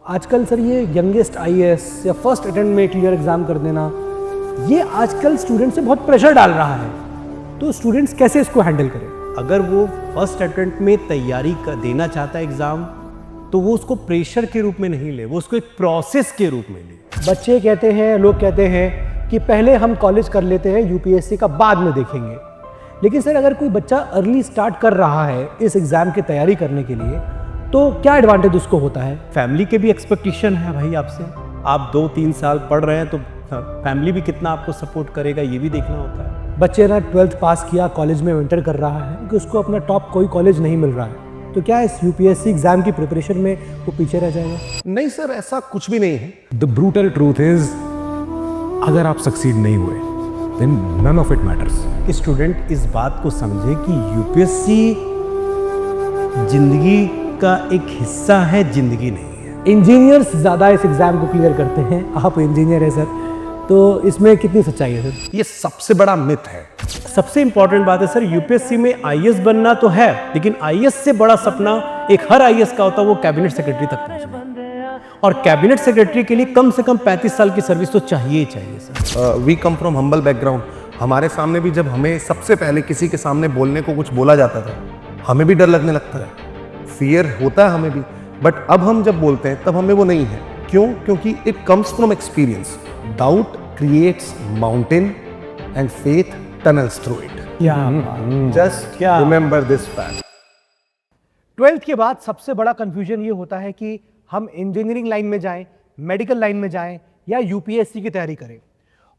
आजकल सर ये youngest IAS या फर्स्ट अटेम्प्ट में क्लियर एग्जाम कर देना, ये आजकल स्टूडेंट से बहुत प्रेशर डाल रहा है, तो स्टूडेंट्स कैसे इसको हैंडल करें? अगर वो फर्स्ट अटेम्प्ट में तैयारी देना चाहता है एग्ज़ाम, तो वो उसको प्रेशर के रूप में नहीं ले, वो उसको एक प्रोसेस के रूप में ले। बच्चे कहते हैं, लोग कहते हैं कि पहले हम कॉलेज कर लेते हैं, यूपीएससी का बाद में देखेंगे। लेकिन सर अगर कोई बच्चा अर्ली स्टार्ट कर रहा है इस एग्ज़ाम की तैयारी करने के लिए, तो क्या एडवांटेज उसको होता है? फैमिली के भी एक्सपेक्टेशन है भाई आपसे। आप 2-3 साल पढ़ रहे हैं तो फैमिली भी कितना आपको सपोर्ट करेगा ये भी देखना होता है। बच्चे ना 12th पास किया, कॉलेज में एंटर कर रहा है कि उसको अपना टॉप कोई कॉलेज नहीं मिल रहा है, तो क्या इस यूपीएससी एग्जाम की प्रिपरेशन में वो पीछे रह जाएगा? नहीं सर, ऐसा कुछ भी नहीं है। द ब्रूटल ट्रूथ इज, अगर आप सक्सीड नहीं हुए then none of it matters. कि स्टूडेंट इस बात को समझे कि यूपीएससी जिंदगी का एक हिस्सा है, जिंदगी नहीं है। इंजीनियर्स ज़्यादा इस एग्ज़ाम को क्लियर करते हैं, आप इंजीनियर हैं सर, तो इसमें कितनी सच्चाई है सर? ये सबसे बड़ा मिथ है। सबसे इंपॉर्टेंट बात है सर, यूपीएससी में आईएएस बनना तो है, लेकिन आईएएस से बड़ा सपना एक हर आईएएस का होता है, वो कैबिनेट सेक्रेटरी तक पहुंचना। और कैबिनेट सेक्रेटरी के लिए कम से कम 35 साल की सर्विस तो चाहिए ही चाहिए sir. We come from humble background. हमारे सामने भी जब हमें सबसे पहले किसी के सामने बोलने को कुछ बोला जाता था, हमें भी डर लगने लगता है, फियर होता है हमें भी। बट अब हम जब बोलते हैं तब हमें वो नहीं है। क्यों? क्योंकि it comes from experience. Doubt creates mountain and faith tunnels through it. Just remember this fact. 12th के बाद सबसे बड़ा कंफ्यूजन ये होता है कि हम इंजीनियरिंग लाइन में जाएं, मेडिकल लाइन में जाएं या यूपीएससी की तैयारी करें।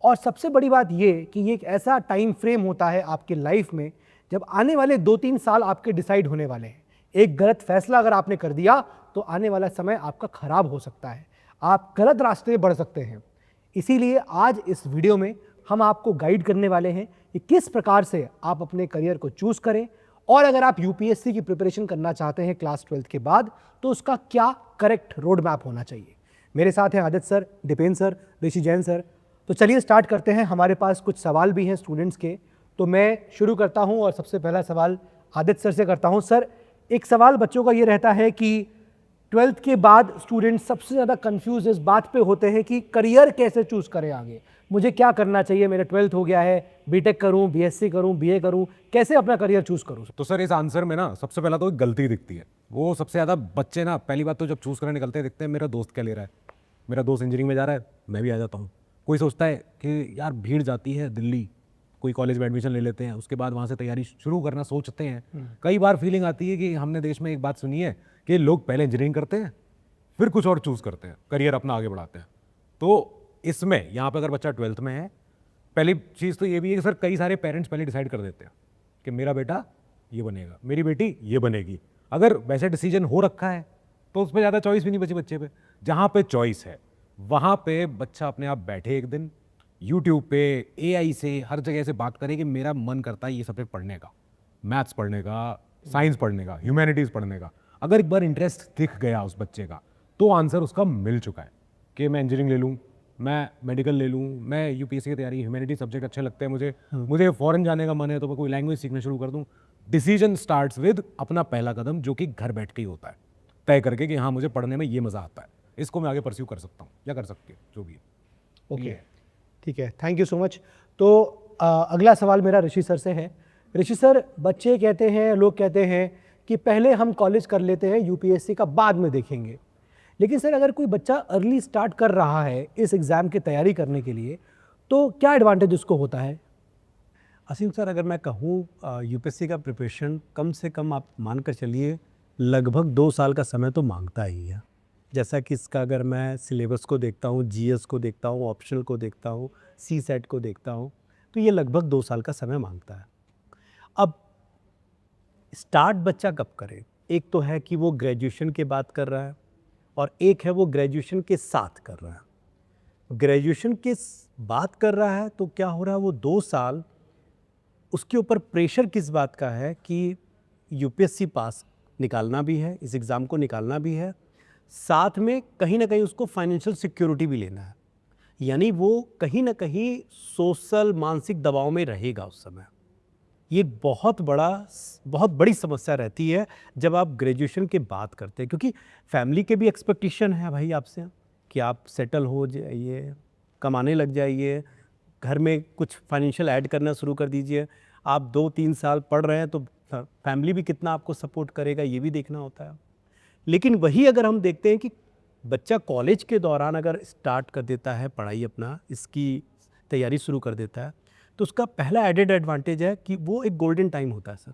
और सबसे बड़ी बात ये कि ये एक ऐसा टाइम फ्रेम होता है आपके लाइफ में जब आने वाले 2-3 साल आपके डिसाइड होने वाले हैं। एक गलत फैसला अगर आपने कर दिया तो आने वाला समय आपका खराब हो सकता है, आप गलत रास्ते बढ़ सकते हैं। इसीलिए आज इस वीडियो में हम आपको गाइड करने वाले हैं कि किस प्रकार से आप अपने करियर को चूज करें, और अगर आप यूपीएससी की प्रिपरेशन करना चाहते हैं क्लास 12th के बाद, तो उसका क्या करेक्ट रोड मैप होना चाहिए। मेरे साथ हैं आदित्य सर, दीपेन सर, ऋषि जैन सर। तो चलिए स्टार्ट करते हैं। हमारे पास कुछ सवाल भी हैं स्टूडेंट्स के, तो मैं शुरू करता हूं और सबसे पहला सवाल आदित्य सर से करता हूं। सर, एक सवाल बच्चों का ये रहता है कि 12th के बाद स्टूडेंट सबसे ज़्यादा कंफ्यूज इस बात पे होते हैं कि करियर कैसे चूज़ करें, आगे मुझे क्या करना चाहिए, मेरा 12th हो गया है, बीटेक करूं, बीएससी करूं, बीए करूं, कैसे अपना करियर चूज़ करूं? तो सर इस आंसर में ना सबसे पहला तो एक गलती दिखती है। वो सबसे ज़्यादा बच्चे ना पहली बात तो जब चूज़ करने निकलते हैं दिखते हैं मेरा दोस्त क्या ले रहा है, मेरा दोस्त इंजीनियरिंग में जा रहा है, मैं भी आ जाता हूँ। कोई सोचता है कि यार भीड़ जाती है दिल्ली, कोई कॉलेज में एडमिशन ले लेते हैं, उसके बाद वहाँ से तैयारी शुरू करना सोचते हैं। कई बार फीलिंग आती है कि हमने देश में एक बात सुनी है कि लोग पहले इंजीनियरिंग करते हैं फिर कुछ और चूज़ करते हैं, करियर अपना आगे बढ़ाते हैं। तो इसमें यहाँ पे अगर बच्चा 12th में है, पहली चीज़ तो ये भी है कि सर कई सारे पेरेंट्स पहले डिसाइड कर देते हैं कि मेरा बेटा ये बनेगा, मेरी बेटी ये बनेगी। अगर वैसे डिसीजन हो रखा है तो उस पर ज़्यादा चॉइस भी नहीं बची बच्चे पे। जहाँ पे चॉइस है वहाँ पे बच्चा अपने आप बैठे एक दिन यूट्यूब पे, एआई से, हर जगह से बात करें कि मेरा मन करता है ये सब्जेक्ट पढ़ने का, मैथ्स पढ़ने का, साइंस पढ़ने का, ह्यूमैनिटीज़ पढ़ने का। अगर एक बार इंटरेस्ट दिख गया उस बच्चे का तो आंसर उसका मिल चुका है कि मैं इंजीनियरिंग ले लूँ, मैं मेडिकल ले लूँ, मैं यूपीएससी की तैयारी, ह्यूमैनिटीज सब्जेक्ट अच्छे लगते हैं मुझे फॉरेन जाने का मन है तो मैं कोई लैंग्वेज सीखना शुरू कर दूँ। डिसीजन स्टार्ट्स विद अपना पहला कदम, जो कि घर बैठ के ही होता है, तय करके कि हाँ मुझे पढ़ने में ये मज़ा आता है, इसको मैं आगे परस्यू कर सकता हूँ या कर सकती है, जो भी है। ओके, ठीक है, थैंक यू सो मच। तो अगला सवाल मेरा ऋषि सर से है। ऋषि सर, बच्चे कहते हैं, लोग कहते हैं कि पहले हम कॉलेज कर लेते हैं, यूपीएससी का बाद में देखेंगे। लेकिन सर अगर कोई बच्चा अर्ली स्टार्ट कर रहा है इस एग्ज़ाम की तैयारी करने के लिए, तो क्या एडवांटेज उसको होता है? असीम सर, अगर मैं कहूँ यूपीएससी का प्रिपरेशन कम से कम आप मान कर चलिए लगभग 2 साल का समय तो मांगता ही है। जैसा कि इसका अगर मैं सिलेबस को देखता हूँ, जीएस को देखता हूँ, ऑप्शनल को देखता हूँ, सीसेट को देखता हूँ, तो ये लगभग 2 साल का समय मांगता है। अब स्टार्ट बच्चा कब करे? एक तो है कि वो ग्रेजुएशन के बाद कर रहा है और एक है वो ग्रेजुएशन के साथ कर रहा है। ग्रेजुएशन के बाद कर रहा है तो क्या हो रहा है, वो 2 साल उसके ऊपर प्रेशर किस बात का है कि यूपीएससी पास निकालना भी है, इस एग्ज़ाम को निकालना भी है, साथ में कहीं ना कहीं उसको फाइनेंशियल सिक्योरिटी भी लेना है। यानी वो कहीं ना कहीं सोशल मानसिक दबाव में रहेगा उस समय। ये बहुत बड़ी समस्या रहती है जब आप ग्रेजुएशन की बात करते हैं, क्योंकि फैमिली के भी एक्सपेक्टेशन है भाई आपसे कि आप सेटल हो जाइए, कमाने लग जाइए, घर में कुछ फाइनेंशियल ऐड करना शुरू कर दीजिए। आप 2-3 साल पढ़ रहे हैं तो फैमिली भी कितना आपको सपोर्ट करेगा ये भी देखना होता है। लेकिन वही अगर हम देखते हैं कि बच्चा कॉलेज के दौरान अगर स्टार्ट कर देता है पढ़ाई, अपना इसकी तैयारी शुरू कर देता है, तो उसका पहला एडेड एडवांटेज है कि वो एक गोल्डन टाइम होता है सर।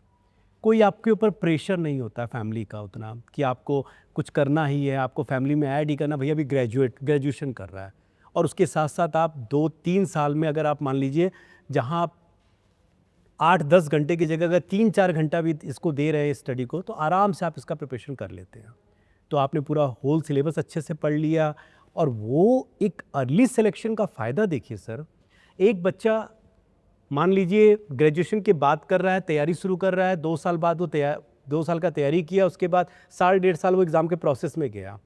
कोई आपके ऊपर प्रेशर नहीं होता है फैमिली का उतना कि आपको कुछ करना ही है, आपको फैमिली में ऐड ही करना, भैया अभी ग्रेजुएशन कर रहा है। और उसके साथ साथ आप 2-3 साल में अगर आप मान लीजिए जहाँ आप 8-10 घंटे की जगह अगर 3-4 घंटा भी इसको दे रहे हैं स्टडी को, तो आराम से आप इसका प्रिपरेशन कर लेते हैं। तो आपने पूरा होल सिलेबस अच्छे से पढ़ लिया। और वो एक अर्ली सिलेक्शन का फ़ायदा देखिए सर, एक बच्चा मान लीजिए ग्रेजुएशन की बात कर रहा है, तैयारी शुरू कर रहा है, 2 साल बाद वो 2 साल का तैयारी किया, उसके बाद 1.5 साल वो एग्ज़ाम के प्रोसेस में गया।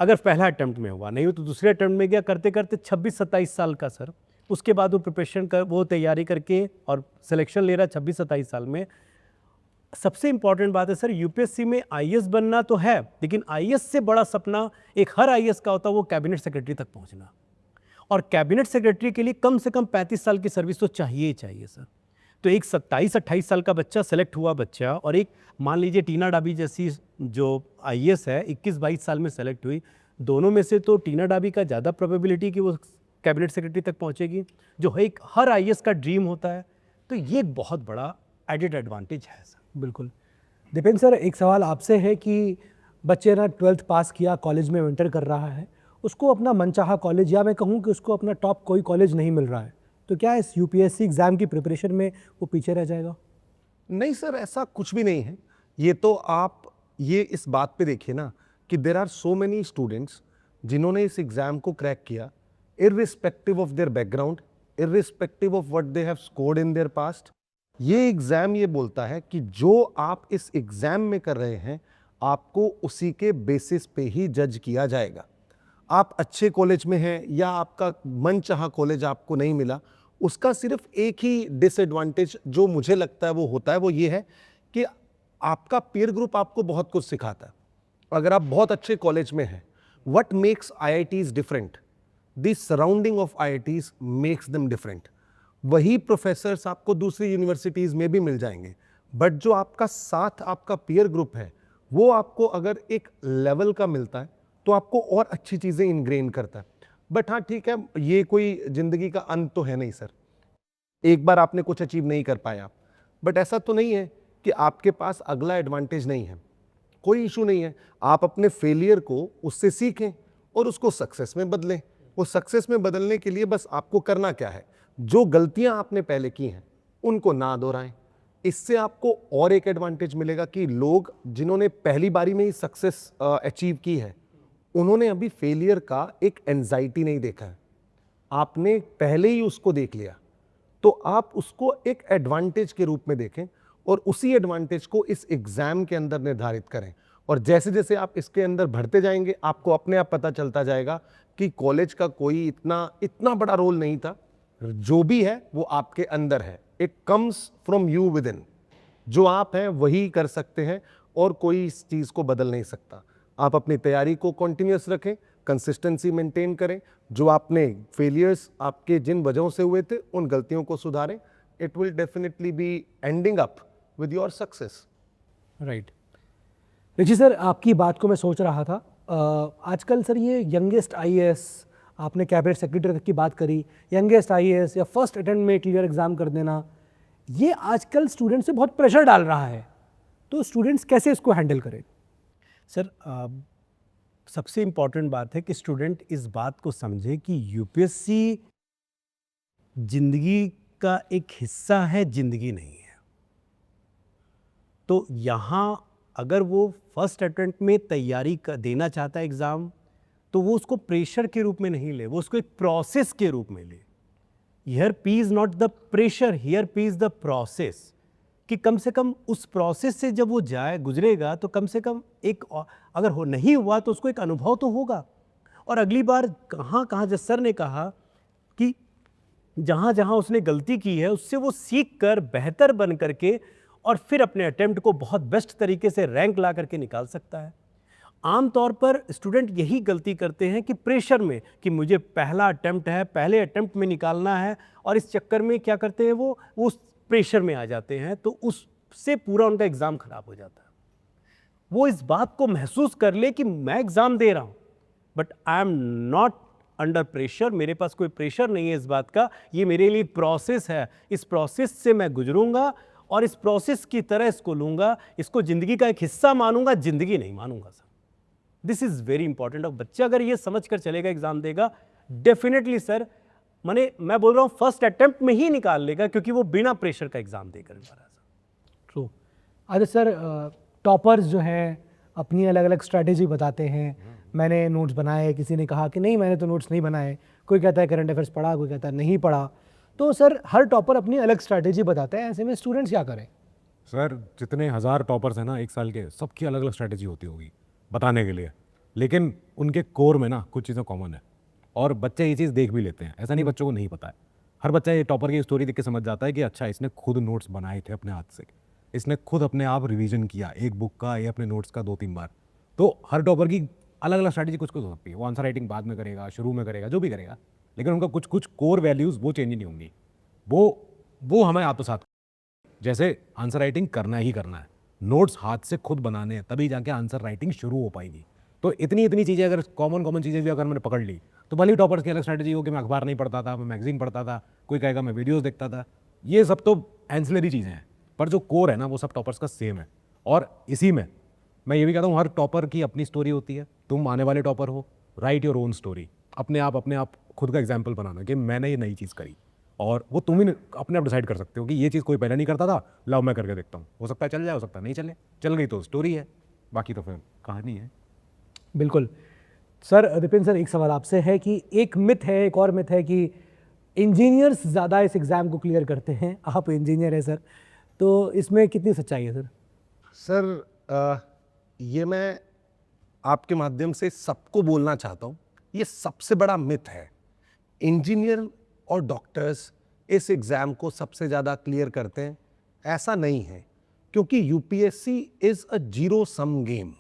अगर पहला अटेम्प्ट में हुआ, नहीं हो तो दूसरे अटेम्प्ट में गया, करते करते 26-27 साल का सर। उसके बाद वो प्रिपरेशन कर, वो तैयारी करके और सिलेक्शन ले रहा है 26-27 साल में। सबसे इंपॉर्टेंट बात है सर, यूपीएससी में आईएएस बनना तो है, लेकिन आईएएस से बड़ा सपना एक हर आईएएस का होता है वो कैबिनेट सेक्रेटरी तक पहुंचना। और कैबिनेट सेक्रेटरी के लिए कम से कम 35 साल की सर्विस तो चाहिए ही चाहिए सर। तो एक 27-28 साल का बच्चा सेलेक्ट हुआ बच्चा, और एक मान लीजिए टीना डाबी जैसी जो आईएएस है 21-22 साल में सेलेक्ट हुई, दोनों में से तो टीना डाबी का ज़्यादा प्रोबेबिलिटी कि वो कैबिनेट सेक्रेटरी तक पहुंचेगी, जो है एक हर आईएएस का ड्रीम होता है। तो ये एक बहुत बड़ा एडेड एडवांटेज है सर। बिल्कुल। दीपेंद्र सर, एक सवाल आपसे है कि बच्चे ना 12th पास किया, कॉलेज में एंटर कर रहा है, उसको अपना मनचाहा कॉलेज, या मैं कहूँ कि उसको अपना टॉप कोई कॉलेज नहीं मिल रहा है, तो क्या इस यूपीएससी एग्ज़ाम की प्रिपरेशन में वो पीछे रह जाएगा? नहीं सर, ऐसा कुछ भी नहीं है। ये तो आप ये इस बात पे देखिए ना कि there are so many students जिन्होंने इस एग्ज़ाम को क्रैक किया, irrespective of their background, irrespective of what they have scored in their past. ये एग्ज़ाम ये बोलता है कि जो आप इस एग्ज़ाम में कर रहे हैं, आपको उसी के बेसिस पे ही जज किया जाएगा। आप अच्छे कॉलेज में हैं या आपका मनचाहा कॉलेज आपको नहीं मिला, उसका सिर्फ एक ही डिसएडवांटेज जो मुझे लगता है वो होता है, वो ये है कि आपका पीयर ग्रुप आपको बहुत कुछ सिखाता है। अगर आप बहुत अच्छे कॉलेज में हैं, what makes IITs different, the surrounding of IITs makes them different. वही प्रोफेसर्स आपको दूसरी यूनिवर्सिटीज़ में भी मिल जाएंगे, बट जो आपका साथ आपका पीयर ग्रुप है वो आपको अगर एक लेवल का मिलता है तो आपको और अच्छी चीज़ें इनग्रेन करता है। बट हाँ ठीक है, ये कोई ज़िंदगी का अंत तो है नहीं सर। एक बार आपने कुछ अचीव नहीं कर पाया, बट ऐसा तो नहीं है कि आपके पास अगला एडवांटेज नहीं है। कोई इशू नहीं है, आप अपने फेलियर को उससे सीखें और उसको सक्सेस में बदलें। वो सक्सेस में बदलने के लिए बस आपको करना क्या है, जो गलतियां आपने पहले की हैं उनको ना दोहराएं। इससे आपको और एक एडवांटेज मिलेगा कि लोग जिन्होंने पहली बारी में ही सक्सेस अचीव की है, उन्होंने अभी फेलियर का एक एंजाइटी नहीं देखा है, आपने पहले ही उसको देख लिया। तो आप उसको एक एडवांटेज के रूप में देखें और उसी एडवांटेज को इस एग्जाम के अंदर निर्धारित करें। और जैसे जैसे आप इसके अंदर बढ़ते जाएंगे, आपको अपने आप पता चलता जाएगा कि कॉलेज का कोई इतना बड़ा रोल नहीं था, जो भी है वो आपके अंदर है। It comes from you with in. जो आप हैं वही कर सकते हैं और कोई इस चीज़ को बदल नहीं सकता। आप अपनी तैयारी को कॉन्टिन्यूस रखें, कंसिस्टेंसी मेंटेन करें, जो आपने फेलियर्स आपके जिन वजहों से हुए थे उन गलतियों को सुधारें। It will definitely be ending up with your success. Right. Richie sir, आपकी बात को मैं सोच रहा था, आजकल सर ये यंगेस्ट आईएएस, आपने कैबिनेट सेक्रेटरी तक की बात करी, यंगेस्ट आईएएस या फर्स्ट अटेम्प्ट में क्लियर एग्जाम कर देना, ये आजकल स्टूडेंट्स पे बहुत प्रेशर डाल रहा है। तो स्टूडेंट्स कैसे इसको हैंडल करें? सर, सबसे इम्पॉर्टेंट बात है कि स्टूडेंट इस बात को समझे कि यूपीएससी जिंदगी का एक हिस्सा है, जिंदगी नहीं है। तो यहाँ अगर वो फर्स्ट अटेम्प्ट में तैयारी देना चाहता है एग्ज़ाम, तो वो उसको प्रेशर के रूप में नहीं ले, वो उसको एक प्रोसेस के रूप में ले। Here P is not the pressure, here P is the process. कि कम से कम उस प्रोसेस से जब वो गुजरेगा तो कम से कम एक, अगर हो नहीं हुआ तो उसको एक अनुभव तो होगा। और अगली बार कहाँ जैसे सर ने कहा कि जहाँ जहाँ उसने गलती की है उससे वो सीख कर बेहतर बन करके और फिर अपने अटेम्प्ट को बहुत बेस्ट तरीके से रैंक ला करके निकाल सकता है। आमतौर पर स्टूडेंट यही गलती करते हैं कि प्रेशर में कि मुझे पहला अटेम्प्ट है, पहले अटेम्प्ट में निकालना है, और इस चक्कर में क्या करते हैं वो उस प्रेशर में आ जाते हैं, तो उससे पूरा उनका एग्ज़ाम खराब हो जाता है। वो इस बात को महसूस कर ले कि मैं एग्ज़ाम दे रहा हूँ but I am not under pressure, मेरे पास कोई प्रेशर नहीं है इस बात का, ये मेरे लिए प्रोसेस है, इस प्रोसेस से मैं गुजरूंगा और इस प्रोसेस की तरह इसको लूँगा, इसको ज़िंदगी का एक हिस्सा मानूंगा, ज़िंदगी नहीं मानूंगा sir. This is very important. और बच्चा अगर ये समझ कर चलेगा एग्ज़ाम देगा, डेफिनेटली सर, मैं बोल रहा हूँ फर्स्ट अटेम्प्ट में ही निकाल लेगा, क्योंकि वो बिना प्रेशर का एग्ज़ाम देकर निकाल रहा है सर। ट्रू। अच्छा सर, टॉपर्स जो हैं अपनी अलग अलग स्ट्रैटेजी बताते हैं, मैंने नोट्स बनाए, किसी ने कहा कि नहीं मैंने तो नोट्स नहीं बनाए, कोई कहता है करंट अफेयर्स पढ़ा, कोई कहता है नहीं पढ़ा। तो सर हर टॉपर अपनी अलग स्ट्रैटेजी बताते हैं, ऐसे में स्टूडेंट्स क्या करें? सर जितने 1000 टॉपर्स हैं ना एक साल के, सबकी अलग अलग स्ट्रैटेजी होती होगी बताने के लिए, लेकिन उनके कोर में ना कुछ चीज़ें कॉमन है और बच्चे ये चीज़ देख भी लेते हैं। ऐसा नहीं बच्चों को नहीं पता है। हर बच्चा ये टॉपर की स्टोरी देख के समझ जाता है कि अच्छा इसने खुद नोट्स बनाए थे अपने हाथ से, इसने खुद अपने आप रिवीजन किया एक बुक का या अपने नोट्स का 2-3 बार। तो हर टॉपर की अलग अलग स्ट्रैटेजी कुछ कुछ हो सकती है। वो आंसर राइटिंग बाद में करेगा, शुरू में करेगा, जो भी करेगा, लेकिन उनका कुछ कुछ कोर वैल्यूज़ वो चेंज नहीं होंगी। वो हमें आत्मसात, जैसे आंसर राइटिंग करना ही करना है, नोट्स हाथ से खुद बनाने हैं, तभी जाके आंसर राइटिंग शुरू हो पाएगी। तो इतनी चीज़ें अगर कॉमन चीज़ें भी अगर मैंने पकड़ ली, तो भले ही टॉपर्स की अलग स्ट्रैटेजी हो कि मैं अखबार नहीं पढ़ता था, मैं मैगजीन पढ़ता था, कोई कहेगा मैं वीडियोस देखता था, ये सब तो एंसिलरी चीज़ें हैं, पर जो कोर है ना वो सब टॉपर्स का सेम है। और इसी में मैं ये भी कहता हूँ हर टॉपर की अपनी स्टोरी होती है। तुम आने वाले टॉपर हो, राइट योर ओन स्टोरी, अपने आप खुद का एग्जाम्पल बनाना कि मैंने ये नई चीज़ करी, और वो तुम ही अपने आप डिसाइड कर सकते हो कि ये चीज़ कोई पहले नहीं करता था, लाओ मैं करके देखता हूँ, हो सकता है चल जाए, हो सकता है नहीं चले, चल गई तो स्टोरी है, बाकी तो फिर कहानी है। बिल्कुल सर। विपिन सर, एक सवाल आपसे है कि एक मिथ है, एक और मिथ है कि इंजीनियर्स ज़्यादा इस एग्ज़ाम को क्लियर करते हैं। आप इंजीनियर हैं सर, तो इसमें कितनी सच्चाई है सर? सर ये मैं आपके माध्यम से सबको बोलना चाहता हूँ, ये सबसे बड़ा मिथ है। इंजीनियर और डॉक्टर्स इस एग्ज़ाम को सबसे ज़्यादा क्लियर करते हैं, ऐसा नहीं है, क्योंकि UPSC is a zero sum game.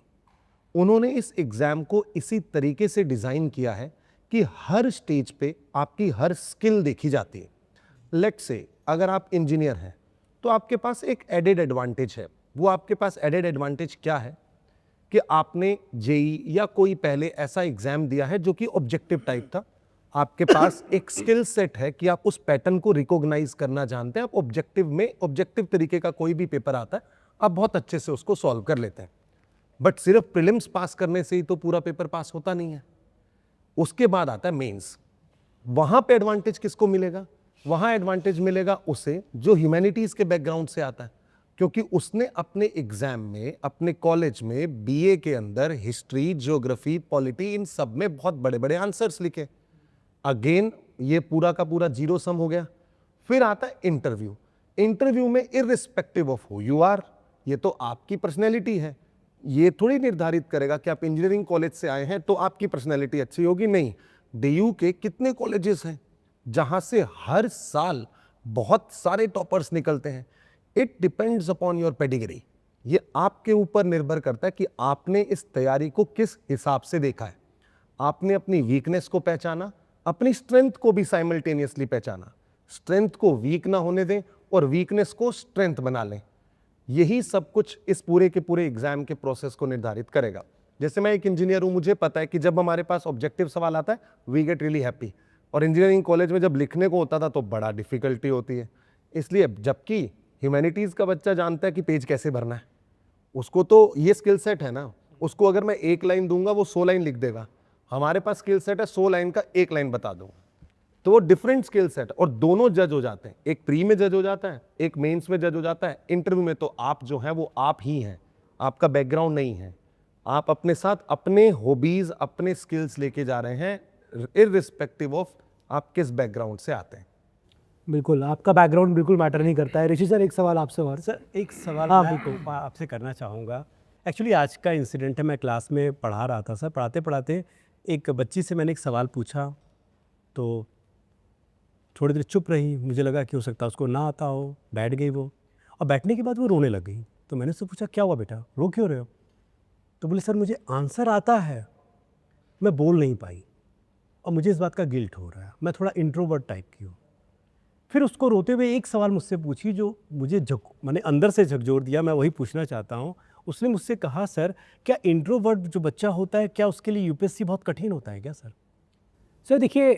उन्होंने इस एग्ज़ाम को इसी तरीके से डिज़ाइन किया है कि हर स्टेज पे आपकी हर स्किल देखी जाती है। लेट्स से अगर आप इंजीनियर हैं तो आपके पास एक एडेड एडवांटेज है। वो आपके पास एडेड एडवांटेज क्या है कि आपने जेई या कोई पहले ऐसा एग्ज़ाम दिया है जो कि ऑब्जेक्टिव टाइप था। आपके पास एक स्किल सेट है कि आप उस पैटर्न को रिकॉग्नाइज करना जानते हैं। आप ऑब्जेक्टिव तरीके का कोई भी पेपर आता है, आप बहुत अच्छे से उसको सॉल्व कर लेते हैं। बट सिर्फ प्रीलिम्स पास करने से ही तो पूरा पेपर पास होता नहीं है। उसके बाद आता है मेंस। वहां पे एडवांटेज किसको मिलेगा? वहां एडवांटेज मिलेगा उसे जो ह्यूमैनिटीज के बैकग्राउंड से आता है, क्योंकि उसने अपने एग्जाम में, अपने कॉलेज में, बीए के अंदर हिस्ट्री, ज्योग्राफी, पॉलिटी, इन सब में बहुत बड़े बड़े आंसर्स लिखे। अगेन ये पूरा का पूरा जीरो सम हो गया। फिर आता है इंटरव्यू। इंटरव्यू में irrespective of who you are, ये तो आपकी पर्सनैलिटी है, ये थोड़ी निर्धारित करेगा कि आप इंजीनियरिंग कॉलेज से आए हैं तो आपकी पर्सनैलिटी अच्छी होगी। नहीं, डीयू के कितने कॉलेजेस हैं जहां से हर साल बहुत सारे टॉपर्स निकलते हैं। It depends upon your pedigree. ये आपके ऊपर निर्भर करता है कि आपने इस तैयारी को किस हिसाब से देखा है। आपने अपनी वीकनेस को पहचाना, अपनी स्ट्रेंथ को भी साइमल्टेनियसली पहचाना। स्ट्रेंथ को वीक ना होने दें और वीकनेस को स्ट्रेंथ बना लें। यही सब कुछ इस पूरे के पूरे एग्जाम के प्रोसेस को निर्धारित करेगा। जैसे मैं एक इंजीनियर हूं, मुझे पता है कि जब हमारे पास ऑब्जेक्टिव सवाल आता है वी गेट रियली हैप्पी, और इंजीनियरिंग कॉलेज में जब लिखने को होता था तो बड़ा डिफिकल्टी होती है। इसलिए जबकि ह्यूमैनिटीज़ का बच्चा जानता है कि पेज कैसे भरना है, उसको तो ये स्किल सेट है ना, उसको अगर मैं एक लाइन दूंगा वो 100 लाइन लिख देगा। हमारे पास स्किल सेट है 100 लाइन का 1 लाइन बता दूंगा, तो वो डिफरेंट स्किल सेट, और दोनों जज हो जाते हैं। एक प्री में जज हो जाता है, एक मेंस में जज हो जाता है। इंटरव्यू में तो आप जो है वो आप ही हैं, आपका बैकग्राउंड नहीं है। आप अपने साथ अपने हॉबीज, अपने स्किल्स लेके जा रहे हैं, इररिस्पेक्टिव ऑफ आप किस बैकग्राउंड से आते हैं। बिल्कुल, आपका बैकग्राउंड बिल्कुल मैटर नहीं करता है। ऋषि सर, एक सवाल आपसे और। सर एक सवाल हाँ, मैं आपसे करना चाहूँगा। एक्चुअली आज का इंसिडेंट है, मैं क्लास में पढ़ा रहा था सर, पढ़ाते पढ़ाते एक बच्ची से मैंने एक सवाल पूछा, तो थोड़ी देर चुप रही, मुझे लगा कि हो सकता है उसको ना आता हो, बैठ गई वो, और बैठने के बाद वो रोने लग गई। तो मैंने उससे पूछा क्या हुआ बेटा, रो क्यों रहे हो? तो बोले सर मुझे आंसर आता है, मैं बोल नहीं पाई और मुझे इस बात का गिल्ट हो रहा है, मैं थोड़ा इंट्रोवर्ट टाइप की हूँ। फिर उसको रोते हुए एक सवाल मुझसे पूछी जो मुझे मैंने अंदर से झकझोर दिया, मैं वही पूछना चाहता हूँ। उसने मुझसे कहा सर क्या इंट्रोवर्ट जो बच्चा होता है क्या उसके लिए यूपीएससी बहुत कठिन होता है क्या सर? सर देखिए,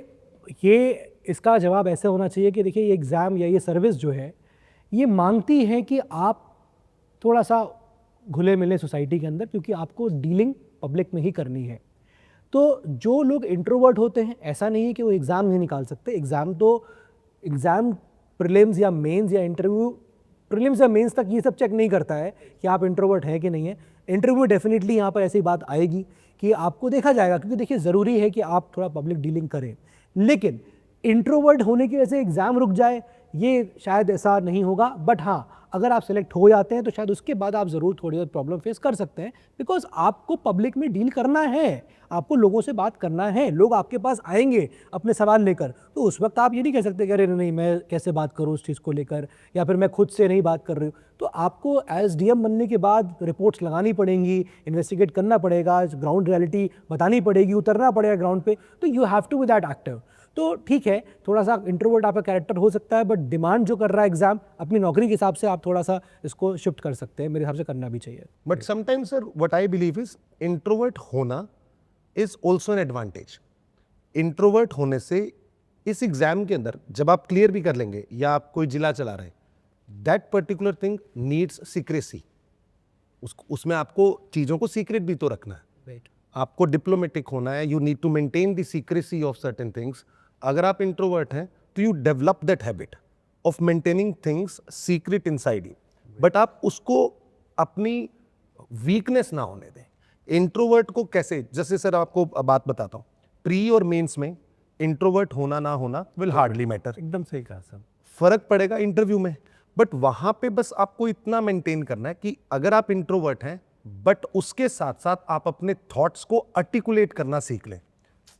ये इसका जवाब ऐसे होना चाहिए कि देखिए ये एग्ज़ाम या ये सर्विस जो है ये मांगती है कि आप थोड़ा सा घुले मिले सोसाइटी के अंदर, क्योंकि आपको डीलिंग पब्लिक में ही करनी है। तो जो लोग इंट्रोवर्ट होते हैं, ऐसा नहीं है कि वो एग्ज़ाम नहीं निकाल सकते। एग्ज़ाम प्रीलिम्स या मेंस या इंटरव्यू, प्रीलिम्स या मेंस तक ये सब चेक नहीं करता है कि आप इंट्रोवर्ट हैं कि नहीं है। इंटरव्यू डेफिनेटली यहाँ पर ऐसी बात आएगी कि आपको देखा जाएगा, क्योंकि देखिए ज़रूरी है कि आप थोड़ा पब्लिक डीलिंग करें। लेकिन इंट्रोवर्ट होने की वजह से एग्ज़ाम रुक जाए, ये शायद ऐसा नहीं होगा। बट हाँ, अगर आप सेलेक्ट हो जाते हैं तो शायद उसके बाद आप ज़रूर थोड़ी बहुत प्रॉब्लम फेस कर सकते हैं, बिकॉज आपको पब्लिक में डील करना है, आपको लोगों से बात करना है, लोग आपके पास आएंगे अपने सवाल लेकर। तो उस वक्त आप ये नहीं कह सकते कि अरे नहीं मैं कैसे बात करूँ उस चीज़ को लेकर, या फिर मैं खुद से नहीं बात कर रही हूँ। तो आपको एज डीएम बनने के बाद रिपोर्ट्स लगानी पड़ेंगी, इन्वेस्टिगेट करना पड़ेगा, ग्राउंड रियलिटी बतानी पड़ेगी, उतरना पड़ेगा ग्राउंड पे। तो you have to be that active. तो ठीक है, थोड़ा सा इंट्रोवर्ट आपका कैरेक्टर हो सकता है, बट डिमांड जो कर रहा है एग्जाम अपनी नौकरी के हिसाब से आप थोड़ा सा इसको शिफ्ट कर सकते हैं, मेरे हिसाब से करना भी चाहिए। But sometimes sir what I believe is introvert होना is also an advantage. Introvert होने से इस एग्जाम के अंदर जब आप क्लियर भी कर लेंगे या आप कोई जिला चला रहे हैं, that particular thing needs secrecy. उसमें आपको चीज़ों को सीक्रेट भी तो रखना है, आपको डिप्लोमेटिक होना है, you need to maintain the secrecy of certain things. अगर आप इंट्रोवर्ट हैं तो you develop that habit of maintaining things secret inside you, but आप उसको अपनी वीकनेस ना होने दें। इंट्रोवर्ट को कैसे, जैसे सर आपको बात बताता हूँ, प्री और मेंस में इंट्रोवर्ट होना ना होना विल हार्डली मैटर। एकदम सही कहा सर। फर्क पड़ेगा इंटरव्यू में, बट वहां पे बस आपको इतना मेंटेन करना है कि अगर आप इंट्रोवर्ट हैं बट उसके साथ साथ आप अपने थॉट्स को आर्टिकुलेट करना सीख लें।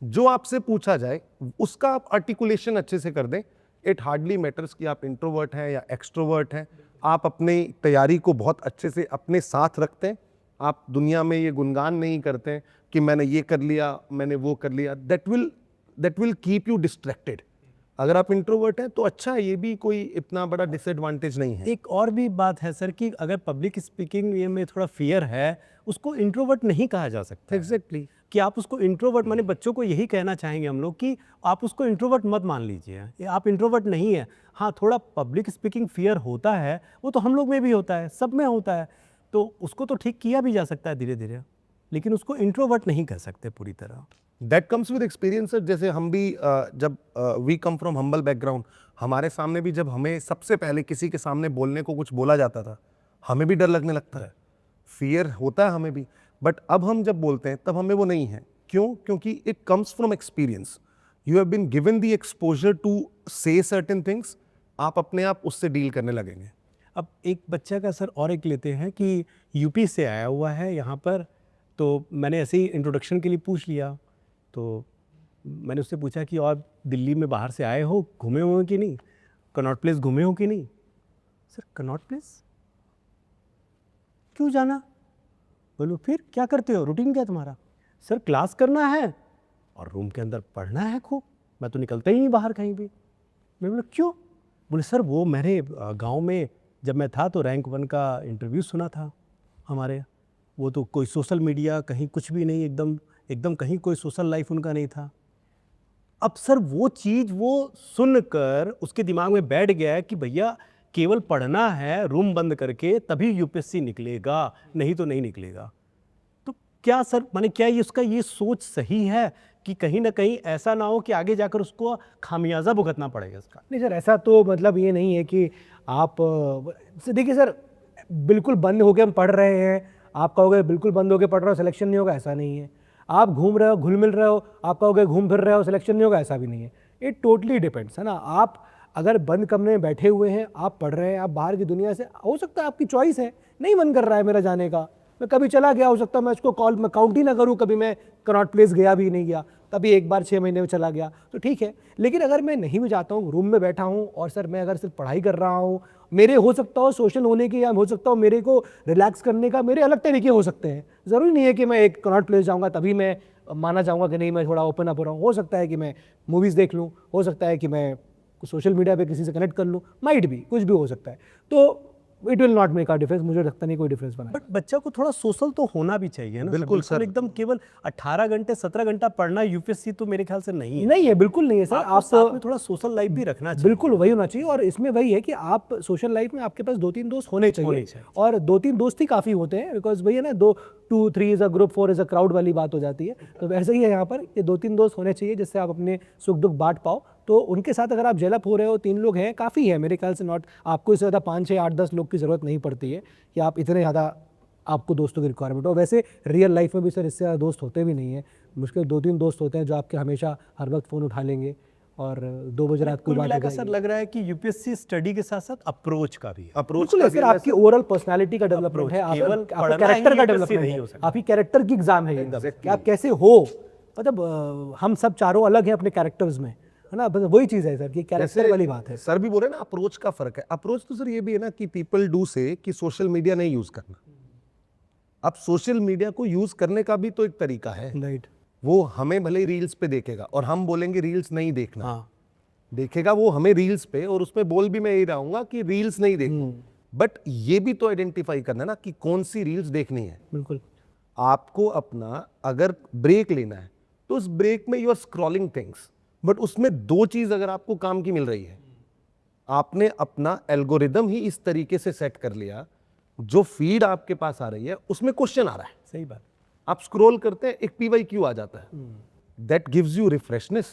जो आपसे पूछा जाए उसका आप आर्टिकुलेशन अच्छे से कर दें। इट हार्डली मैटर्स कि आप इंट्रोवर्ट हैं या एक्सट्रोवर्ट हैं। आप अपनी तैयारी को बहुत अच्छे से अपने साथ रखते हैं। आप दुनिया में ये गुणगान नहीं करते हैं कि मैंने ये कर लिया, मैंने वो कर लिया। That will keep you distracted. अगर आप इंट्रोवर्ट हैं तो अच्छा है, ये भी कोई इतना बड़ा डिसएडवांटेज नहीं है। एक और भी बात है सर कि अगर पब्लिक स्पीकिंग ये में थोड़ा फियर है, उसको इंट्रोवर्ट नहीं कहा जा सकता। एग्जैक्टली कि आप उसको इंट्रोवर्ट, माने बच्चों को यही कहना चाहेंगे हम लोग कि आप उसको इंट्रोवर्ट मत मान लीजिए, ये आप इंट्रोवर्ट नहीं है। हाँ, थोड़ा पब्लिक स्पीकिंग फियर होता है, वो तो हम लोग में भी होता है, सब में होता है, तो उसको तो ठीक किया भी जा सकता है धीरे धीरे, लेकिन उसको इंट्रोवर्ट नहीं कह सकते पूरी तरह। That comes with experience. जैसे हम भी जब we come from humble background, हमारे सामने भी जब हमें सबसे पहले किसी के सामने बोलने को कुछ बोला जाता था, हमें भी डर लगने लगता है, फियर होता है हमें भी। बट अब हम जब बोलते हैं तब हमें वो नहीं है। क्यों? क्योंकि it comes from experience. You have been given the exposure to से सर्टेन थिंग्स, आप अपने आप उससे डील करने लगेंगे। अब एक बच्चा का सर और एक लेते हैं कि यूपी से आया हुआ है यहाँ पर, तो मैंने ऐसे ही इंट्रोडक्शन के लिए पूछ लिया, तो मैंने उससे पूछा कि और दिल्ली में बाहर से आए हो, घूमे हुए हो कि नहीं, कनॉट प्लेस घूमे हो कि नहीं? सर कनॉट प्लेस क्यों जाना? बोलो फिर क्या करते हो, रूटीन क्या तुम्हारा? सर क्लास करना है और रूम के अंदर पढ़ना है खूब, मैं तो निकलता ही नहीं बाहर कहीं भी। मैं बोला क्यों? बोले सर वो मेरे गांव में जब मैं था तो रैंक 1 का इंटरव्यू सुना था हमारे, वो तो कोई सोशल मीडिया कहीं कुछ भी नहीं, एकदम कहीं कोई सोशल लाइफ उनका नहीं था। अब सर वो चीज़ वो सुनकर उसके दिमाग में बैठ गया है कि भैया केवल पढ़ना है रूम बंद करके, तभी यूपीएससी निकलेगा, नहीं तो नहीं निकलेगा। तो क्या सर, माने क्या ये उसका ये सोच सही है कि कहीं ना कहीं ऐसा ना हो कि आगे जाकर उसको खामियाजा भुगतना पड़ेगा इसका? नहीं सर, ऐसा तो मतलब ये नहीं है कि आप देखिए सर, बिल्कुल बंद होके हम पढ़ रहे हैं, आप कहोगे बिल्कुल बंद होके पढ़ रहे हो सिलेक्शन नहीं होगा, ऐसा नहीं है। आप घूम रहे हो, घुल मिल रहे हो, आप कहोगे घूम फिर रहे हो सिलेक्शन नहीं होगा, ऐसा भी नहीं है। इट टोटली डिपेंड्स, है ना। आप अगर बंद कमरे में बैठे हुए हैं, आप पढ़ रहे हैं, आप बाहर की दुनिया से, हो सकता है आपकी चॉइस है, नहीं मन कर रहा है मेरा जाने का, मैं कभी चला गया, हो सकता है मैं उसको कॉल मैं काउंट ही ना करूँ, कभी मैं कनॉट प्लेस गया भी नहीं गया, कभी एक बार 6 महीने में चला गया तो ठीक है। लेकिन अगर मैं नहीं भी जाता हूँ, रूम में बैठा हूँ और सर मैं अगर सिर्फ पढ़ाई कर रहा हूँ, मेरे हो सकता हो सोशल होने के या हो सकता हो मेरे को रिलैक्स करने का मेरे अलग तरीके हो सकते हैं। ज़रूरी नहीं है कि मैं एक कनॉट प्लेस जाऊँगा तभी मैं माना जाऊँगा कि नहीं मैं थोड़ा ओपन अप हो रहा हूँ। हो सकता है कि मैं मूवीज़ देख लूँ, हो सकता है कि मैं सोशल मीडिया पे किसी से कनेक्ट कर लूँ, माइट भी कुछ भी हो सकता है। तो it will not make a difference, मुझे लगता नहीं कोई डिफरेंस बना। बट बच्चा को थोड़ा सोशल तो होना भी चाहिए ना। बिल्कुल सर। एकदम केवल 18 घंटे 17 घंटा पढ़ना यूपीएससी तो मेरे ख्याल से नहीं है। नहीं है, बिल्कुल नहीं है सर। आप साथ में थोड़ा सोशल लाइफ भी रखना चाहिए। बिल्कुल वही होना चाहिए। और इसमें वही है कि आप सोशल लाइफ में आपके पास 2-3 दोस्त होने चाहिए। और 2-3 दोस्त ही काफ़ी होते हैं, बिकॉज वही है ना, 2-3 is a group, 4 is a crowd वाली बात हो जाती है। तो वैसे ही है यहाँ पर, ये 2-3 दोस्त होने चाहिए जिससे आप अपने सुख दुख बांट पाओ। तो उनके साथ अगर आप जेलअप हो रहे हो, 3 लोग हैं काफ़ी है मेरे ख्याल से। नॉट आपको इससे ज़्यादा 5, 6, 8, 10 लोग की ज़रूरत नहीं पड़ती है कि आप इतने ज़्यादा आपको दोस्तों की रिक्वायरमेंट हो। वैसे रियल लाइफ में भी सर इससे ज़्यादा दोस्त होते भी नहीं है, मुश्किल 2-3 दोस्त होते हैं जो आपके हमेशा हर वक्त फ़ोन उठा लेंगे और 2 बजे रात को कुल बात मिलाकर हो सर जाएगी। लग रहा है कि यूपीएससी स्टडी के साथ साथ अप्रोच का भी है। अप्रोच बिल्कुल है सर, आपकी ओवरऑल पर्सनालिटी का डेवलपमेंट है, केवल आपका पढ़ना कैरेक्टर ही का UPSC डेवलपमेंट नहीं है, हो सकता। आपकी कैरेक्टर की एग्जाम है ये कि आप कैसे हो। मतलब हम सब चारों अलग हैं अपने कैरेक्टर्स में, है ना। बस वही चीज़ है सर कि कैरेक्टर वाली बात है। सर भी बोले ना, अप्रोच का फर्क है। अप्रोच तो सर ये भी है ना कि पीपल डू से कि सोशल मीडिया नहीं यूज करना। अब सोशल मीडिया को यूज करने का भी तो एक तरीका है। राइट। वो हमें भले रील्स पे देखेगा और हम बोलेंगे रील्स नहीं देखना, हाँ, देखेगा वो हमें रील्स पे, और उसमें बोल भी मैं यही रहूंगा कि रील्स नहीं देखना। बट ये भी तो आइडेंटिफाई करना ना कि कौन सी रील्स देखनी है। बिल्कुल। आपको अपना अगर ब्रेक लेना है तो उस ब्रेक में you are scrolling things, but उसमें 2 चीज अगर आपको काम की मिल रही है, आपने अपना एल्गोरिदम ही इस तरीके से सेट कर लिया, जो फीड आपके पास आ रही है उसमें क्वेश्चन आ रहा है, सही बात। आप स्क्रॉल करते हैं एक PYQ आ जाता है, that gives you refreshness,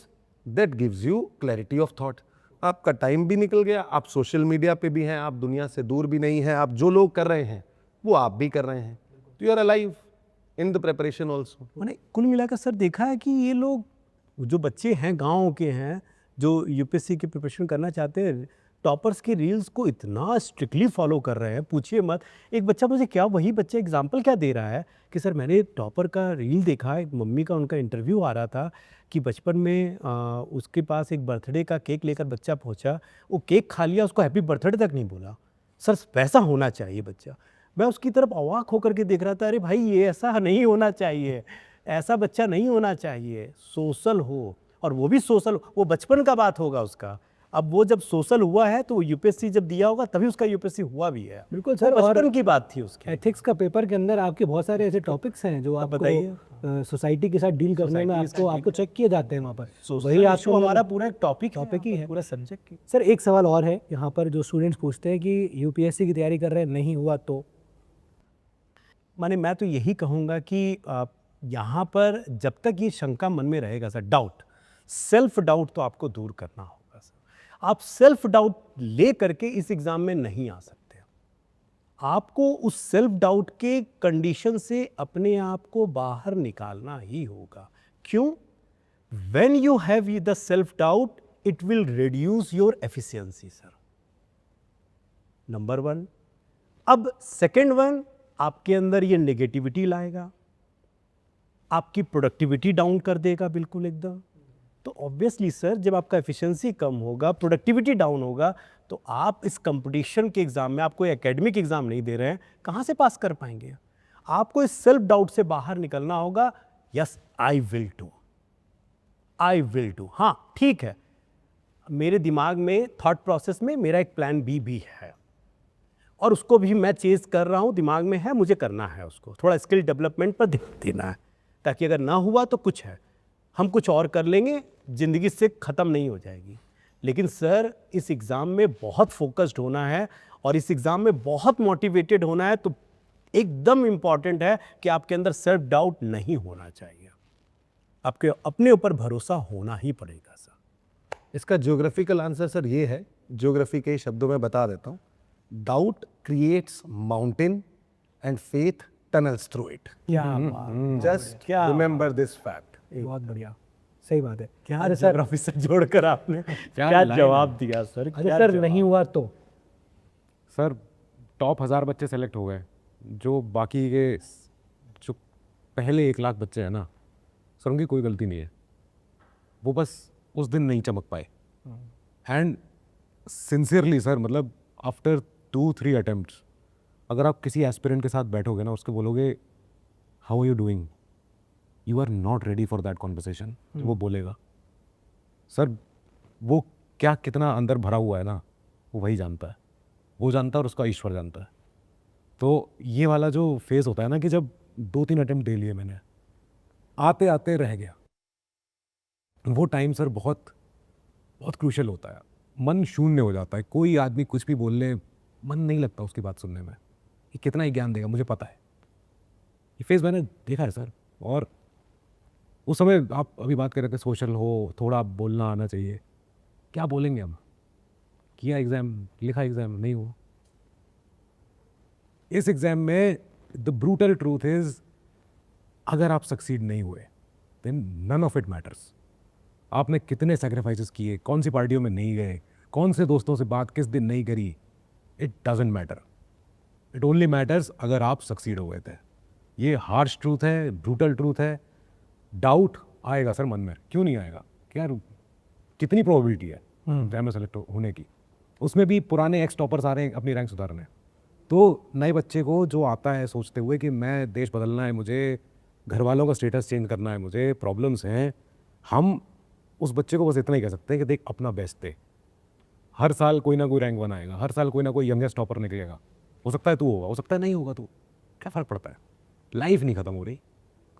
that gives you clarity of thought. आपका टाइम भी निकल गया, आप सोशल मीडिया पे भी हैं, आप दुनिया से दूर भी नहीं हैं, आप जो लोग कर रहे हैं वो आप भी कर रहे हैं, तो you are alive in the preparation also. मैंने कुल मिलाकर सर देखा है कि ये लोग जो बच्चे हैं गांव के हैं जो यूपीएससी की प्रिपरेशन करना चाहते हैं, टॉपर्स की रील्स को इतना स्ट्रिक्टली फॉलो कर रहे हैं, पूछिए मत। एक बच्चा मुझे क्या वही बच्चा एग्जांपल क्या दे रहा है कि सर मैंने टॉपर का रील देखा, एक मम्मी का उनका इंटरव्यू आ रहा था कि बचपन में उसके पास एक बर्थडे का केक लेकर बच्चा पहुंचा, वो केक खा लिया, उसको हैप्पी बर्थडे तक नहीं बोला। सर वैसा होना चाहिए बच्चा। मैं उसकी तरफ अवाक होकर के देख रहा था, अरे भाई ये ऐसा नहीं होना चाहिए, ऐसा बच्चा नहीं होना चाहिए। सोशल हो, और वो भी सोशल, वो बचपन का बात होगा उसका। अब वो जब सोशल हुआ है तो वो यूपीएससी जब दिया होगा तभी उसका यूपीएससी हुआ भी है। बिल्कुल सर। वो और बचपन की बात थी उसकी। एथिक्स का पेपर के अंदर आपके बहुत सारे ऐसे टॉपिक्स हैं जो आपको बताइए। सोसाइटी के साथ डील करने में आपको चेक किए जाते हैं वहाँ पर। वही आपको हमारा पूरा एक टॉपिक ही है, पूरा सब्जेक्ट की। सर एक सवाल और है यहाँ पर जो स्टूडेंट्स पूछते हैं कि यूपीएससी की तैयारी कर रहे हैं, नहीं हुआ तो? माने मैं तो यही कहूँगा कि यहाँ पर जब तक ये शंका मन में रहेगा सर, डाउट, सेल्फ डाउट तो आपको दूर करना होगा सर। आप सेल्फ डाउट ले करके इस एग्ज़ाम में नहीं आ सकते। आपको उस सेल्फ डाउट के कंडीशन से अपने आप को बाहर निकालना ही होगा। क्यों? When you have the self doubt it will reduce your efficiency sir, number 1। अब सेकेंड वन, आपके अंदर ये नेगेटिविटी लाएगा, आपकी प्रोडक्टिविटी डाउन कर देगा बिल्कुल एकदम। तो ऑब्वियसली सर जब आपका एफिशिएंसी कम होगा, प्रोडक्टिविटी डाउन होगा, तो आप इस कंपटीशन के एग्ज़ाम में, आप कोई एकेडमिक एग्ज़ाम नहीं दे रहे हैं, कहाँ से पास कर पाएंगे? आपको इस सेल्फ डाउट से बाहर निकलना होगा। Yes I will do, I will do. हाँ ठीक है, मेरे दिमाग में थॉट प्रोसेस में मेरा एक प्लान बी भी है और उसको भी मैं चेज कर रहा हूँ, दिमाग में है, मुझे करना है उसको। थोड़ा स्किल डेवलपमेंट पर ध्यान देना है ताकि अगर ना हुआ तो कुछ है, हम कुछ और कर लेंगे, ज़िंदगी से ख़त्म नहीं हो जाएगी। लेकिन सर इस एग्ज़ाम में बहुत फोकस्ड होना है और इस एग्ज़ाम में बहुत मोटिवेटेड होना है। तो एकदम इम्पॉर्टेंट है कि आपके अंदर सेल्फ डाउट नहीं होना चाहिए, आपके अपने ऊपर भरोसा होना ही पड़ेगा सर। इसका ज्योग्राफिकल आंसर सर ये है, ज्योग्राफी के शब्दों में बता देता हूँ। Doubt creates mountain and faith tunnels through it. क्या जस्ट रिमेंबर दिस फैक्ट। बहुत बढ़िया, सही बात है। क्या अरे सर, ज्योग्राफी से जोड़कर आपने क्या जवाब दिया सर? अरे सर नहीं हुआ तो? सर टॉप 1000 बच्चे सेलेक्ट हो गए, जो बाकी के जो पहले 1 लाख बच्चे हैं ना सर, उनकी कोई गलती नहीं है, वो बस उस दिन नहीं चमक पाए। एंड सिंसियरली सर, मतलब आफ्टर 2-3 अटेम्प्ट्स अगर आप किसी एस्पिरेंट के साथ बैठोगे ना, उसको बोलोगे how are you doing, you are not ready for that conversation, वो बोलेगा सर वो क्या कितना अंदर भरा हुआ है ना, वो वही जानता है, वो जानता है और उसका ईश्वर जानता है। तो ये वाला जो फेज होता है ना कि जब 2-3 अटेम्प्ट दे लिए मैंने, आते आते रह गया, वो टाइम सर बहुत बहुत क्रूशल होता है। मन शून्य हो जाता है, कोई आदमी कुछ भी बोल ले मन नहीं लगता उसकी बात सुनने में, ये कितना ही ज्ञान देगा मुझे पता है। ये फेज मैंने देखा है सर। और उस समय आप अभी बात कर रहे थे सोशल हो, थोड़ा बोलना आना चाहिए, क्या बोलेंगे हम, किया एग्ज़ाम, लिखा एग्ज़ाम, नहीं हुआ। इस एग्ज़ाम में द ब्रूटल ट्रूथ इज, अगर आप सक्सीड नहीं हुए then none of it matters. आपने कितने सेक्रीफाइसेस किए, कौन सी पार्टियों में नहीं गए, कौन से दोस्तों से बात किस दिन नहीं करी, it doesn't matter. It only matters अगर आप सक्सीड हो गए थे। ये हार्श ट्रूथ है, ब्रूटल ट्रूथ है। डाउट आएगा सर मन में, क्यों नहीं आएगा, क्या कितनी प्रोबेबिलिटी है एग्जाम में सेलेक्ट होने की। उसमें भी पुराने एक्स टॉपर्स आ रहे हैं अपनी रैंक सुधारने, तो नए बच्चे को जो आता है सोचते हुए कि मैं देश बदलना है, मुझे घर वालों का स्टेटस चेंज करना है, मुझे प्रॉब्लम्स हैं, हम उस बच्चे को बस इतना ही कह सकते हैं कि देख अपना बेस्ट दे। हर साल कोई ना कोई रैंक वन आएगा, हर साल कोई ना कोई यंगेस्ट टॉपर निकलेगा, हो सकता है तू होगा, हो सकता है नहीं होगा तू, क्या फ़र्क पड़ता है, लाइफ नहीं ख़त्म हो रही,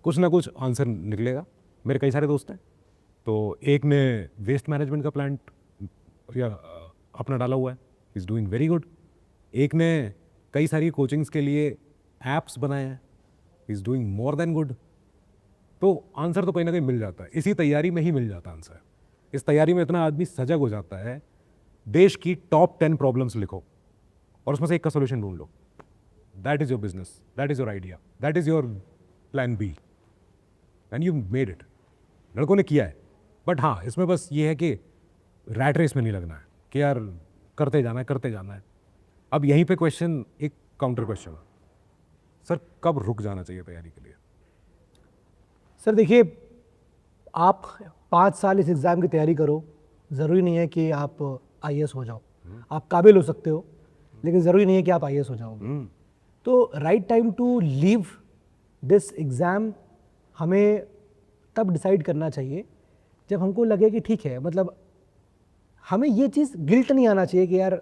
कुछ ना कुछ आंसर निकलेगा। मेरे कई सारे दोस्त हैं, तो एक ने वेस्ट मैनेजमेंट का प्लांट या अपना डाला हुआ है, इज़ डूइंग वेरी गुड। एक ने कई सारी कोचिंग्स के लिए ऐप्स बनाए हैं, is doing more than good. तो आंसर तो कहीं ना कहीं मिल जाता है, इसी तैयारी में ही मिल जाता है आंसर। इस तैयारी में इतना आदमी सजग हो जाता है, देश की टॉप 10 प्रॉब्लम्स लिखो और उसमें से एक का सोल्यूशन ढूंढ लो। That is your business, that is your idea, that is your plan B, and you made it. लड़कों ने किया है, बट हाँ इसमें बस ये है कि रैट रेस में नहीं लगना है कि यार करते जाना है करते जाना है। अब यहीं पे क्वेश्चन, एक काउंटर क्वेश्चन, सर कब रुक जाना चाहिए तैयारी के लिए? सर देखिए, आप 5 साल इस एग्ज़ाम की तैयारी करो, ज़रूरी नहीं है कि आप IAS हो जाओ। आप काबिल हो सकते हो, लेकिन ज़रूरी नहीं है कि आप IAS हो जाओगे। तो right time to leave this exam हमें तब डिसाइड करना चाहिए जब हमको लगे कि ठीक है, मतलब हमें ये चीज़ गिल्ट नहीं आना चाहिए कि यार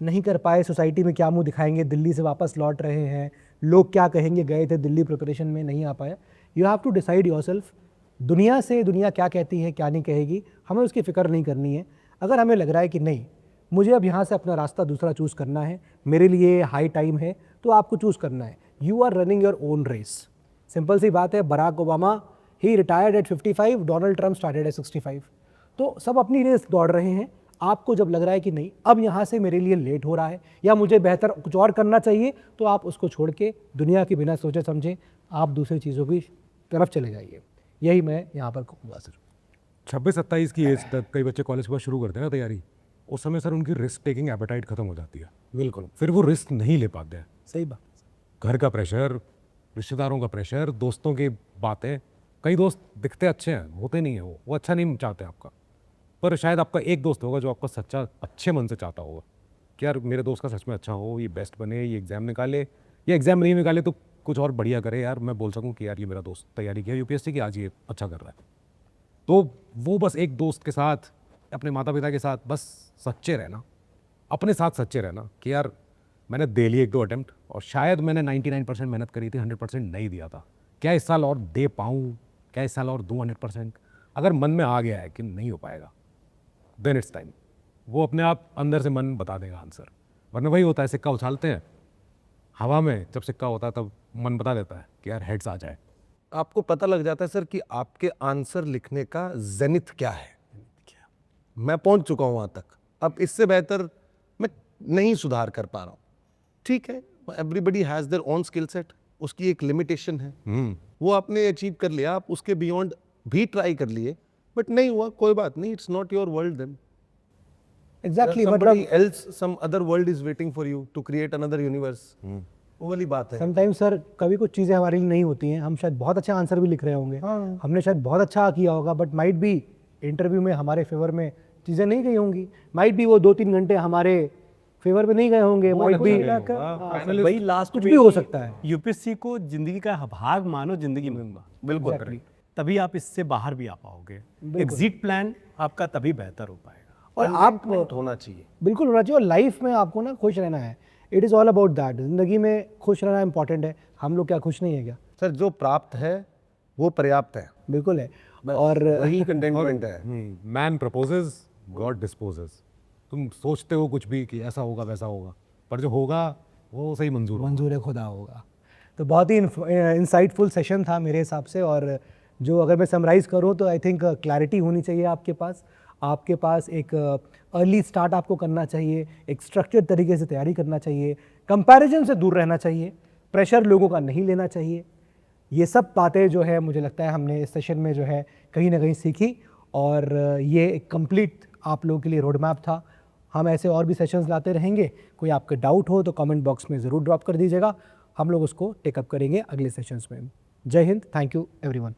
नहीं कर पाए, सोसाइटी में क्या मुंह दिखाएंगे, दिल्ली से वापस लौट रहे हैं, लोग क्या कहेंगे, गए थे दिल्ली प्रिपरेशन में नहीं आ पाया। You have to decide yourself. दुनिया क्या कहती है, क्या नहीं कहेगी, हमें उसकी फ़िक्र नहीं करनी है। अगर हमें लग रहा है कि नहीं, मुझे अब यहाँ से अपना रास्ता दूसरा चूज़ करना है, मेरे लिए हाई टाइम है, तो आपको चूज़ करना है। You are running your own race. Simple सी बात है, बराक ओबामा ही retired at 55, Donald Trump started at 65। तो सब अपनी रेस दौड़ रहे हैं। आपको जब लग रहा है कि नहीं, अब यहाँ से मेरे लिए लेट हो रहा है या मुझे बेहतर कुछ और करना चाहिए, तो आप उसको छोड़ के दुनिया के बिना सोचे समझे आप दूसरी चीज़ों की तरफ चले जाइए। यही मैं यहाँ पर कहूँगा सर। 26-27 की एज तक कई बच्चे कॉलेज के बाद शुरू करते हैं ना तैयारी, उस समय सर उनकी रिस्क टेकिंग एपेटाइट खत्म हो जाती है। बिल्कुल फिर वो रिस्क नहीं ले पाते हैं। सही बात। घर का प्रेशर, रिश्तेदारों का प्रेशर, दोस्तों की बातें, कई दोस्त दिखते अच्छे हैं, होते नहीं हैं, वो अच्छा नहीं चाहते आपका, पर शायद आपका एक दोस्त होगा जो आपका सच्चा अच्छे मन से चाहता होगा कि यार मेरे दोस्त का सच में अच्छा हो, ये बेस्ट बने, ये एग्ज़ाम निकाले, या एग्ज़ाम नहीं निकाले तो कुछ और बढ़िया करे, यार मैं बोल सकूं कि यार ये मेरा दोस्त तैयारी किया UPSC की, आज ये अच्छा कर रहा है। तो वो बस एक दोस्त के साथ, अपने माता पिता के साथ बस सच्चे रहना, अपने साथ सच्चे रहना कि यार मैंने दे लिए 1-2 अटैम्प्ट और शायद मैंने 99% मेहनत करी थी, 100% नहीं दिया था, क्या इस साल और दे पाऊँ, क्या इस साल और दूँ 100%। अगर मन में आ गया है कि नहीं हो पाएगा, देन इट्स टाइम, वो अपने आप अंदर से मन बता देगा आंसर। वरना वही होता है, सिक्का उछालते हैं हवा में, जब सिक्का होता है तब मन बता देता है कि यार हेड्स आ जाए। आपको पता लग जाता है सर कि आपके आंसर लिखने का जेनिथ क्या है। मैं पहुंच चुका हूं वहां तक, अब इससे बेहतर मैं नहीं सुधार कर पा रहा हूं। ठीक है, everybody has their own skill set, उसकी एक लिमिटेशन है, वो आपने अचीव कर लिया, आप उसके बियॉन्ड भी ट्राई कर लिए, बट नहीं हुआ, कोई बात नहीं, it's not your world then. Exactly, somebody मतलब else, some other world is waiting for you to create another universe. वो वाली बात है। समटाइम्स सर कभी कुछ चीज़ें हमारे लिए नहीं होती हैं, हम शायद बहुत अच्छा आंसर भी लिख रहे होंगे, हमने शायद बहुत अच्छा किया होगा, बट माइट बी इंटरव्यू में हमारे फेवर में चीज़ें नहीं गई होंगी, माइट बी वो 2-3 घंटे हमारे फेवर में नहीं गए होंगे, माइट बी भाई लास्ट कुछ भी हो सकता है। यूपीएससी को जिंदगी का भाग मानो, जिंदगी में बिल्कुल Exactly. तभी आप इससे बाहर भी आ पाओगे। एग्जिट प्लान आपका तभी बेहतर हो पाएगा। और आप होना चाहिए। बिल्कुल होना चाहिए, और लाइफ में आपको ना खुश रहना है, it is all about that. जिंदगी में खुश रहना इंपॉर्टेंट है, हम लोग क्या खुश नहीं है क्या? सर जो प्राप्त है वो पर्याप्त है, बिल्कुल है। और वही कंटेंटमेंट है। Man proposes God disposes. तुम सोचते हो कुछ भी कि ऐसा होगा वैसा होगा, पर जो होगा वो सही मंजूर होगा। मंजूर खुदा होगा। तो बहुत ही इंसाइटफुल सेशन था मेरे हिसाब से, और जो अगर मैं समराइज़ करूँ तो आई थिंक क्लैरिटी होनी चाहिए आपके पास एक अर्ली स्टार्ट आपको करना चाहिए, एक स्ट्रक्चर्ड तरीके से तैयारी करना चाहिए, कंपैरिजन से दूर रहना चाहिए, प्रेशर लोगों का नहीं लेना चाहिए। ये सब बातें जो है मुझे लगता है हमने इस सेशन में जो है कहीं ना कहीं सीखी, और ये एक कंप्लीट आप लोगों के लिए रोड मैप था। हम ऐसे और भी सेशंस लाते रहेंगे। कोई आपका डाउट हो तो कमेंट बॉक्स में ज़रूर ड्रॉप कर दीजिएगा, हम लोग उसको टेकअप करेंगे अगले सेशंस में। जय हिंद, थैंक यू एवरीवन।